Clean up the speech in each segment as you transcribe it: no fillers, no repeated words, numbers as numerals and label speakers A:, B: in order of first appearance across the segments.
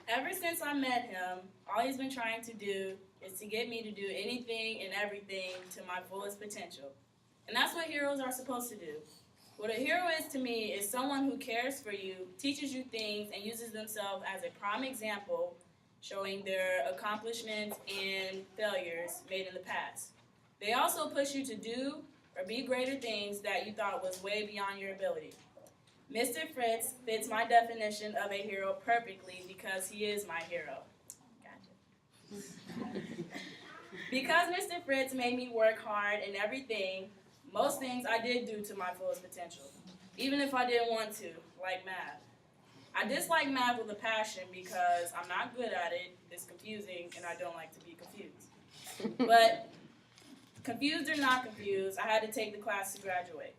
A: Ever since I met him, all he's been trying to do is to get me to do anything and everything to my fullest potential. And that's what heroes are supposed to do. What a hero is to me is someone who cares for you, teaches you things, and uses themselves as a prime example, showing their accomplishments and failures made in the past. They also push you to do or be greater things that you thought was way beyond your ability. Mr. Fritz fits my definition of a hero perfectly because he is my hero. Gotcha. Because Mr. Fritz made me work hard in everything, most things I did do to my fullest potential, even if I didn't want to, like math. I dislike math with a passion because I'm not good at it, it's confusing, and I don't like to be confused. But confused or not confused, I had to take the class to graduate.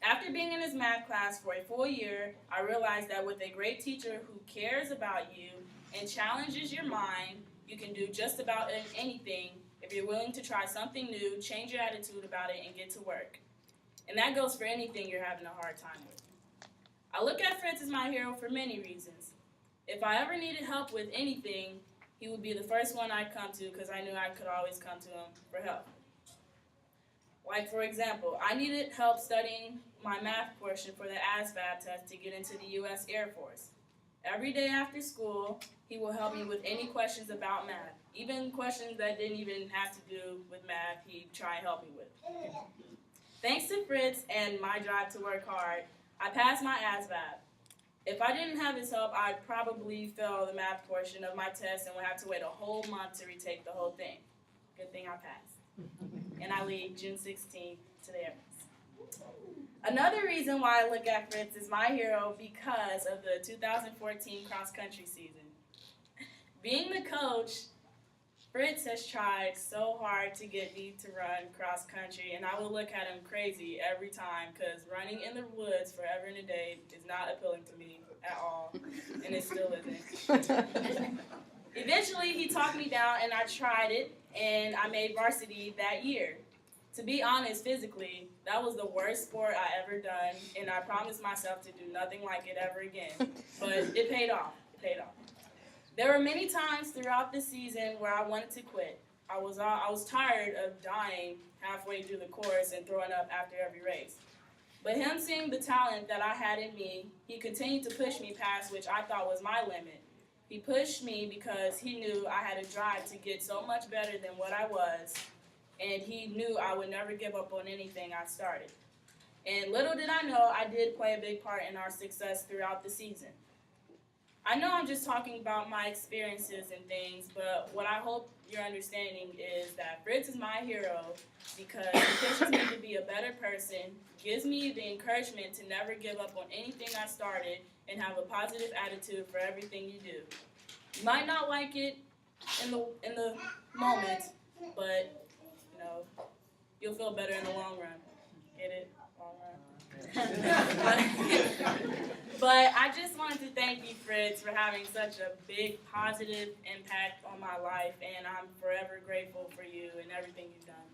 A: After being in his math class for a full year, I realized that with a great teacher who cares about you and challenges your mind, you can do just about anything if you're willing to try something new, change your attitude about it, and get to work. And that goes for anything you're having a hard time with. I look at Fritz as my hero for many reasons. If I ever needed help with anything, he would be the first one I'd come to because I knew I could always come to him for help. Like, for example, I needed help studying my math portion for the ASVAB test to get into the U.S. Air Force. Every day after school, he will help me with any questions about math. Even questions that didn't even have to do with math, he'd try and help me with. Thanks to Fritz and my drive to work hard, I passed my ASVAB. If I didn't have his help, I'd probably fail the math portion of my test and would have to wait a whole month to retake the whole thing. Good thing I passed. And I leave June 16th to the Air Force. Another reason why I look at Fritz as my hero because of the 2014 cross-country season. Being the coach, Fritz has tried so hard to get me to run cross-country, and I will look at him crazy every time because running in the woods forever and a day is not appealing to me at all, and it still isn't. Eventually, he talked me down, and I tried it, and I made varsity that year. To be honest, physically, that was the worst sport I ever done, and I promised myself to do nothing like it ever again. But it paid off. It paid off. There were many times throughout the season where I wanted to quit. I was tired of dying halfway through the course and throwing up after every race. But him seeing the talent that I had in me, he continued to push me past which I thought was my limit. He pushed me because he knew I had a drive to get so much better than what I was, and he knew I would never give up on anything I started. And little did I know, I did play a big part in our success throughout the season. I know I'm just talking about my experiences and things, but what I hope you're understanding is that Fritz is my hero because he pushes me to be a better person, gives me the encouragement to never give up on anything I started, and have a positive attitude for everything you do. You might not like it in the moment, but you'll feel better in the long run. Get it? Long run. But I just wanted to thank you, Fritz, for having such a big positive impact on my life, and I'm forever grateful for you and everything you've done.